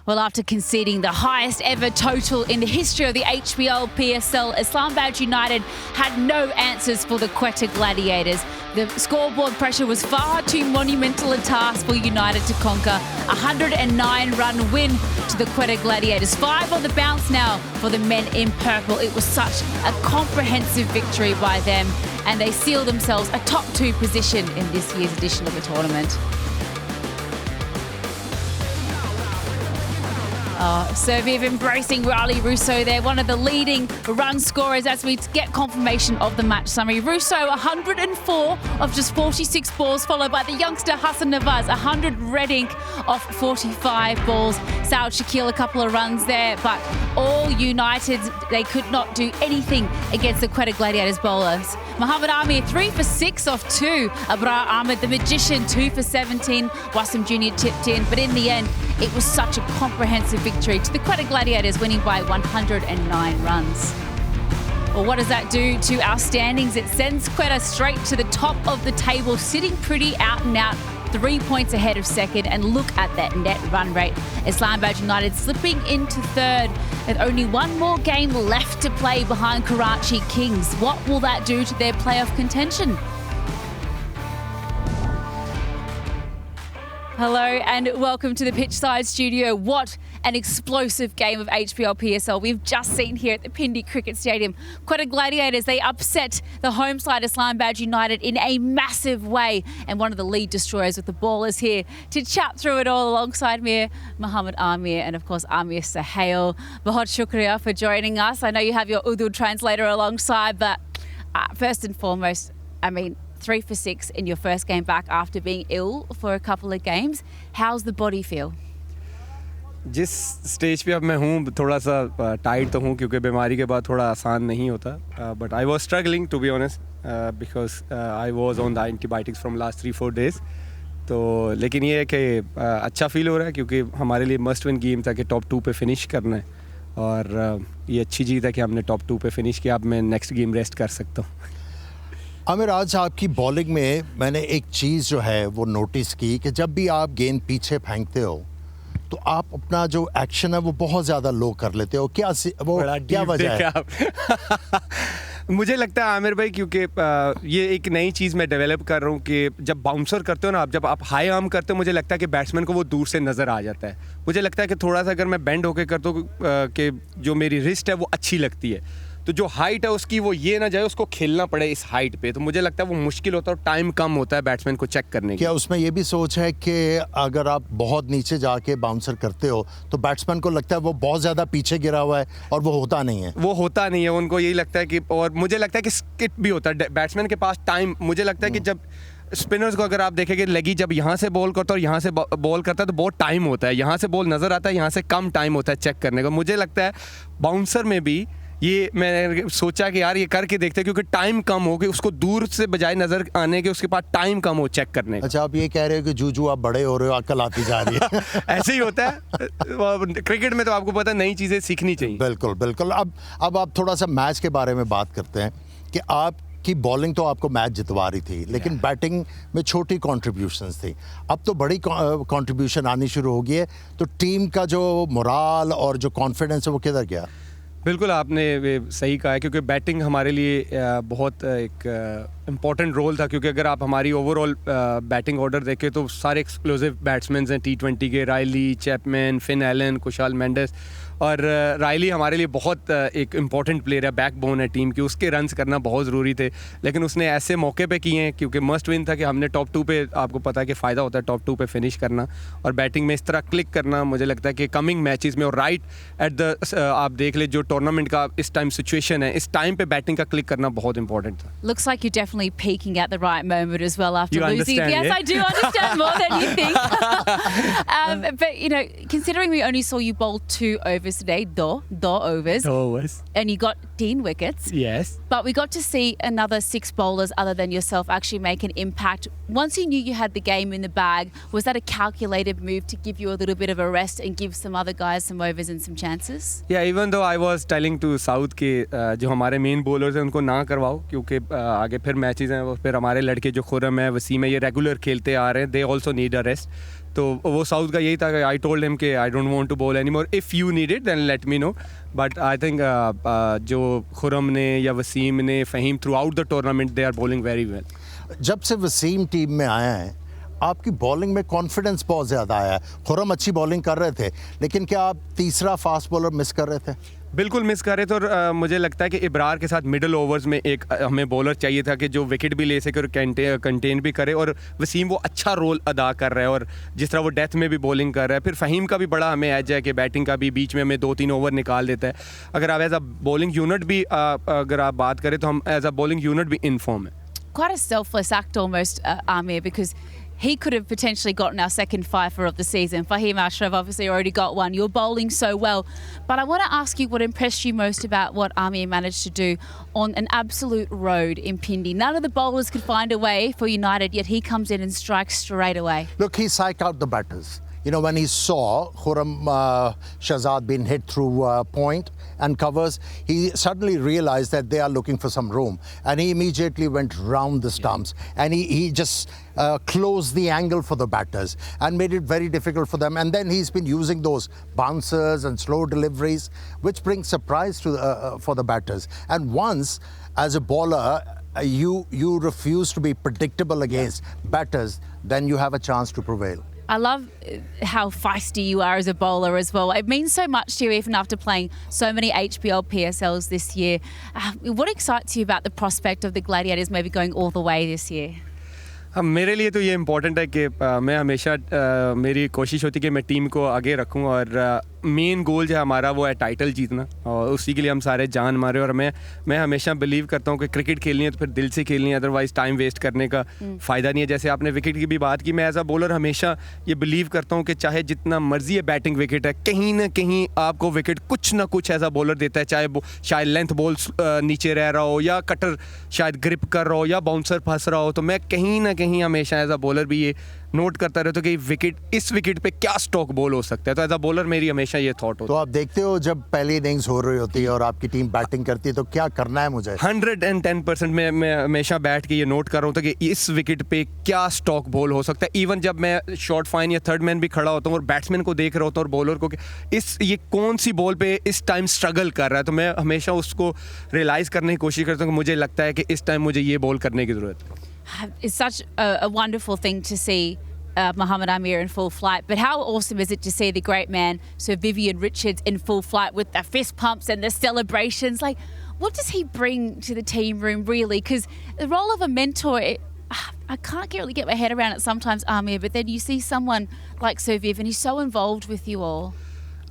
Well, after conceding the highest ever total in the history of the HBL PSL, Islamabad United had no answers for the Quetta Gladiators. The scoreboard pressure was far too monumental a task for United to conquer. 109-run win to the Quetta Gladiators. 5 on the bounce now for the men in purple. It was such a comprehensive victory by them, and they seal themselves a top 2 position in this year's edition of the tournament. Serviv embracing Raleigh Russo there, one of the leading run scorers as we get confirmation of the match summary. Russo, 104 of just 46 balls, followed by the youngster Hassan Nawaz, 100 red ink off 45 balls. Saud Shakil, a couple of runs there, but all United, they could not do anything against the Quetta Gladiators bowlers. Mohammad Amir, 3 for 6 off 2. Abrar Ahmed, the magician, 2 for 17. Wasim Jr. tipped in, but in the end, it was such a comprehensive victory to the Quetta Gladiators, winning by 109 runs. Well, what does that do to our standings? It sends Quetta straight to the top of the table, sitting pretty out and out, 3 points ahead of second, and look at that net run rate. Islamabad United slipping into third with only one more game left to play behind Karachi Kings. What will that do to their playoff contention? Hello and welcome to the Pitchside Studio. What an explosive game of HBL PSL we've just seen here at the Pindi Cricket Stadium. Quetta Gladiators, they upset the home side Islamabad United in a massive way, and one of the lead destroyers with the ball is here to chat through it all alongside me, Mohammad Amir, and of course Amir Sahel. Bahut shukriya for joining us. I know you have your Urdu translator alongside, but first and foremost, I mean, 3 for 6 in your first game back after being ill for a couple of games. How's the body feel? जिस stage पे अब मैं हूँ थोड़ा सा tight तो हूँ क्योंकि बीमारी के बाद थोड़ा आसान नहीं होता, but I was struggling to be honest because I was on the antibiotics from last 3-4 days. तो लेकिन ये है कि अच्छा फील हो रहा है क्योंकि हमारे लिए मस्ट विन गेम था कि टॉप 2 पे फिनिश करना है, और ये अच्छी चीज़ है कि हमने टॉप 2 पे फिनिश किया. अब मैं नेक्स्ट गेम रेस्ट कर सकता हूँ. आमिर, आज आपकी बॉलिंग में मैंने एक चीज़ जो है वो नोटिस की कि जब भी आप गेंद पीछे फेंकते हो तो आप अपना जो एक्शन है वो बहुत ज़्यादा लो कर लेते हो. क्या वजह है? मुझे लगता है आमिर भाई, क्योंकि ये एक नई चीज़ मैं डेवलप कर रहा हूँ कि जब बाउंसर करते हो ना आप, जब आप हाई आर्म करते हो, मुझे लगता है कि बैट्समैन को वो दूर से नज़र आ जाता है. मुझे लगता है कि थोड़ा सा अगर मैं बेंड होकर करता हूँ कि जो मेरी रिस्ट है वो अच्छी लगती है, तो जो हाइट है उसकी वो ये ना जाए उसको खेलना पड़े इस हाइट पे, तो मुझे लगता है वो मुश्किल होता है और टाइम कम होता है बैट्समैन को चेक करने की. क्या उसमें ये भी सोच है कि अगर आप बहुत नीचे जाके बाउंसर करते हो तो बैट्समैन को लगता है वो बहुत ज़्यादा पीछे गिरा हुआ है और वो होता नहीं है? उनको यही लगता है कि, और मुझे लगता है कि स्किट भी होता है बैट्समैन के पास टाइम. मुझे लगता है कि जब स्पिनर्स को अगर आप देखेंगे लगी जब यहाँ से बॉल करता है और यहाँ से बॉल करता है तो बहुत टाइम होता है, यहाँ से बॉल नज़र आता है, यहाँ से कम टाइम होता है चेक करने का. मुझे लगता है बाउंसर में भी ये मैंने सोचा कि यार ये करके देखते हैं क्योंकि टाइम कम हो कि उसको दूर से बजाय नज़र आने के उसके पास टाइम कम हो चेक करने का. अच्छा, आप ये कह रहे हो कि जू आप बड़े हो रहे हो, अकल आती जा रही है. ऐसे ही होता है क्रिकेट में, तो आपको पता है नई चीज़ें सीखनी चाहिए. बिल्कुल बिल्कुल. अब आप थोड़ा सा मैच के बारे में बात करते हैं कि आपकी बॉलिंग तो आपको मैच जितवा रही थी, लेकिन बैटिंग में छोटी कॉन्ट्रीब्यूशंस थी. अब तो बड़ी कॉन्ट्रीब्यूशन आनी शुरू हो गई है, तो टीम का जो मोराल और जो कॉन्फिडेंस है वो किधर गया? बिल्कुल आपने सही कहा है क्योंकि बैटिंग हमारे लिए बहुत एक इम्पॉर्टेंट रोल था, क्योंकि अगर आप हमारी ओवरऑल बैटिंग ऑर्डर देखें तो सारे एक्सप्लोसिव बैट्समैन हैं T20 के. Rilee, Chapman, Finn Allen, Kusal Mendis, और रायली हमारे लिए बहुत एक इम्पॉर्टेंट प्लेयर है, बैकबोन है टीम की. उसके रन्स करना बहुत ज़रूरी थे, लेकिन उसने ऐसे मौके पे किए हैं क्योंकि मस्ट विन था कि हमने टॉप 2 पे, आपको पता है कि फ़ायदा होता है टॉप 2 पे फिनिश करना और बैटिंग में इस तरह क्लिक करना. मुझे लगता है कि कमिंग मैचेस में और राइट एट द आप देख ले जो टूर्नामेंट का इस टाइम सिचुएशन है, इस टाइम पे बैटिंग का क्लिक करना बहुत इंपॉर्टेंट था. Looks like you're definitely peaking at the right moment as well after losing. Yes, yeah? I do understand more than you think. But you know, considering we only saw you bowl 2 overs today, two overs, and you got 10 wickets. Yes. But we got to see another 6 bowlers other than yourself actually make an impact. Once you knew you had the game in the bag, was that a calculated move to give you a little bit of a rest and give some other guys some overs and some chances? Yeah, even though I was telling to South के जो हमारे main bowlers हैं उनको ना करवाओ क्योंकि आगे फिर मैचेस हैं, फिर हमारे लड़के जो खुरम है, वसीम है, ये रेगुलर खेलते आ रहे हैं, they also need a rest. तो वो साउथ का यही था कि आई टोल्ड हिम कि I don't want to bowl any more, if you need it then let me know. But I think जो खुरम ने या वसीम ने, Faheem, throughout the tournament they are bowling very well. जब से वसीम टीम में आया है आपकी बॉलिंग में कॉन्फिडेंस बहुत ज़्यादा आया है. खुरम अच्छी बॉलिंग कर रहे थे, लेकिन क्या आप तीसरा फास्ट बॉलर मिस कर रहे थे? बिल्कुल मिस कर रहे थे. और मुझे लगता है कि इब्रार के साथ मिडल ओवर्स में एक हमें बॉलर चाहिए था कि जो विकेट भी ले सके और कंटेन भी करे. और वसीम वो अच्छा रोल अदा कर रहा है, और जिस तरह वो डेथ में भी बॉलिंग कर रहा है. फिर फ़हीम का भी बड़ा हमें एज है कि बैटिंग का भी बीच में हमें 2-3 ओवर निकाल देता है. अगर आप एज अ बॉलिंग यूनिट भी अगर आप बात करें तो हम एज अ बॉलिंग यूनिट भी इन फॉर्म है. Quite a selfless act almost, Amir, because he could have potentially gotten our second fifer of the season. Fahim Ashraf obviously already got one. You're bowling so well. But I want to ask you what impressed you most about what Amir managed to do on an absolute road in Pindi. None of the bowlers could find a way for United, yet he comes in and strikes straight away. Look, he psyched out the batters. You know, when he saw Khurram Shahzad being hit through point and covers, he suddenly realized that they are looking for some room. And he immediately went round the stumps. And he just closed the angle for the batters and made it very difficult for them. And then he's been using those bouncers and slow deliveries, which brings surprise to for the batters. And once, as a bowler, you refuse to be predictable against batters, then you have a chance to prevail. I love how feisty you are as a bowler as well. It means so much to you even after playing so many HBL PSLs this year. What excites you about the prospect of the Gladiators maybe going all the way this year? मेरे लिए तो ये important है कि मैं हमेशा मेरी कोशिश होती है कि मैं टीम को आगे रखूं. और मेन गोल जो है हमारा वो है टाइटल जीतना, और उसी के लिए हम सारे जान मारे. और मैं हमेशा बिलीव करता हूँ कि क्रिकेट खेलनी है तो फिर दिल से खेलनी है, अदरवाइज़ टाइम वेस्ट करने का फ़ायदा नहीं है. जैसे आपने विकेट की भी बात की, मैं एज अ बॉलर हमेशा ये बिलीव करता हूँ कि चाहे जितना मर्जी है बैटिंग विकेट है, कहीं ना कहीं आपको विकेट कुछ ना कुछ एज अ बॉलर देता है. चाहे शायद लेंथ बॉल नीचे रह रहा हो, या कटर शायद ग्रिप कर रहा हो, या बाउंसर फंस रहा हो, तो मैं कहीं ना कहीं हमेशा एज अ बॉलर भी ये नोट करता रहता हूँ कि इस विकेट पे क्या स्टॉक बॉल हो सकता है. तो एज अ बॉलर मेरी हमेशा ये थॉट होता है. तो आप देखते हो जब पहली इनिंग्स हो रही होती है और आपकी टीम बैटिंग करती है तो क्या करना है मुझे? 110% मैं हमेशा बैठ के ये नोट कर रहा हूँ कि इस विकेट पे क्या स्टॉक बॉल हो सकता है. इवन जब मैं शॉर्ट फाइन या थर्ड मैन भी खड़ा होता हूँ और बैट्समैन को देख रहा होता हूँ और बॉलर को कि ये कौन सी बॉल पे इस टाइम स्ट्रगल कर रहा है, तो मैं हमेशा उसको रियलाइज़ करने की कोशिश करता हूँ कि मुझे लगता है कि इस टाइम मुझे ये बॉल करने की ज़रूरत है. It's such a wonderful thing to see Mohammad Amir in full flight, but how awesome is it to see the great man Sir Vivian Richards in full flight with the fist pumps and the celebrations? Like, what does he bring to the team room really? Because the role of a mentor, I can't really get my head around it sometimes, Amir, but then you see someone like Sir Viv and he's so involved with you all.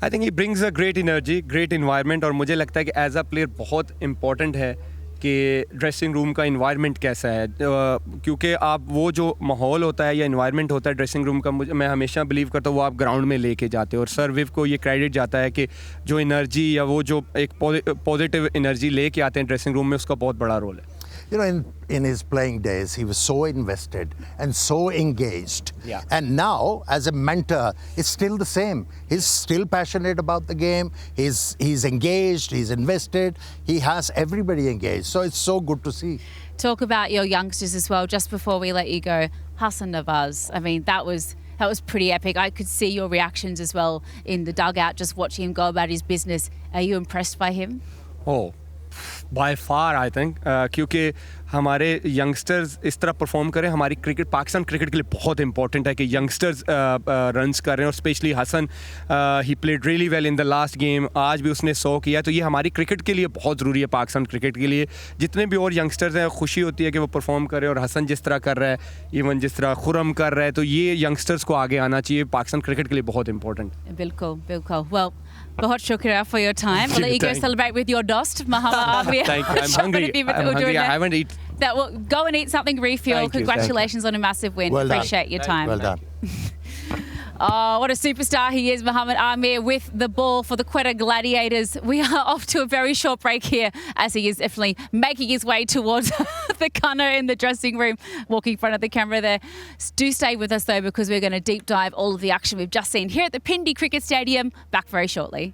I think he brings a great energy, great environment. और मुझे लगता है कि as a player बहुत important है कि dressing room का environment कैसा है. क्योंकि आप वो जो माहौल होता है या इन्वायरमेंट होता है ड्रेसिंग रूम का, मैं हमेशा बिलीव करता हूँ वो आप ग्राउंड में लेके जाते हो. और सर विव को ये क्रेडिट जाता है कि जो एनर्जी या वो जो एक पॉजिटिव एनर्जी लेके आते हैं ड्रेसिंग रूम में, उसका बहुत बड़ा रोल है. You know, in his playing days, he was so invested and so engaged. Yeah. And now, as a mentor, it's still the same. He's still passionate about the game. He's engaged. He's invested. He has everybody engaged. So it's so good to see. Talk about your youngsters as well. Just before we let you go, Hassan Nawaz. I mean, that was pretty epic. I could see your reactions as well in the dugout, just watching him go about his business. Are you impressed by him? Oh. By far I think, क्योंकि हमारे youngsters इस तरह perform करें. हमारी cricket, Pakistan cricket के लिए बहुत important है कि यंगस्टर्स रन्स कर रहे हैं. और specially Hasan, he played really well in the last game. आज भी उसने 100 किया. तो ये हमारी क्रिकेट के लिए बहुत ज़रूरी है, पाकिस्तान क्रिकेट के लिए. जितने भी और यंगस्टर्स हैं, खुशी होती है कि वो परफॉर्म कर रहे हैं. और हसन जिस तरह कर रहा है, इवन जिस तरह खुरम कर रहा है, तो ये यंगस्टर्स को आगे आना चाहिए. पाकिस्तान क्रिकेट के लिए बहुत इंपॉर्टेंट. बिल्कुल बिल्कुल. Well, बहुत शुक्रिया for your time. I'll let you go celebrate with your dost, Mohammad Amir. Thank you. I'm hungry. I haven't eaten. Go and eat something, refuel. Thank you, Congratulations on a massive win. Well done. Appreciate your time. Well done. Oh, what a superstar he is, Mohammad Amir, with the ball for the Quetta Gladiators. We are off to a very short break here as he is definitely making his way towards the gunner in the dressing room, walking in front of the camera there. Do stay with us though, because we're going to deep dive all of the action we've just seen here at the Pindi Cricket Stadium. Back very shortly.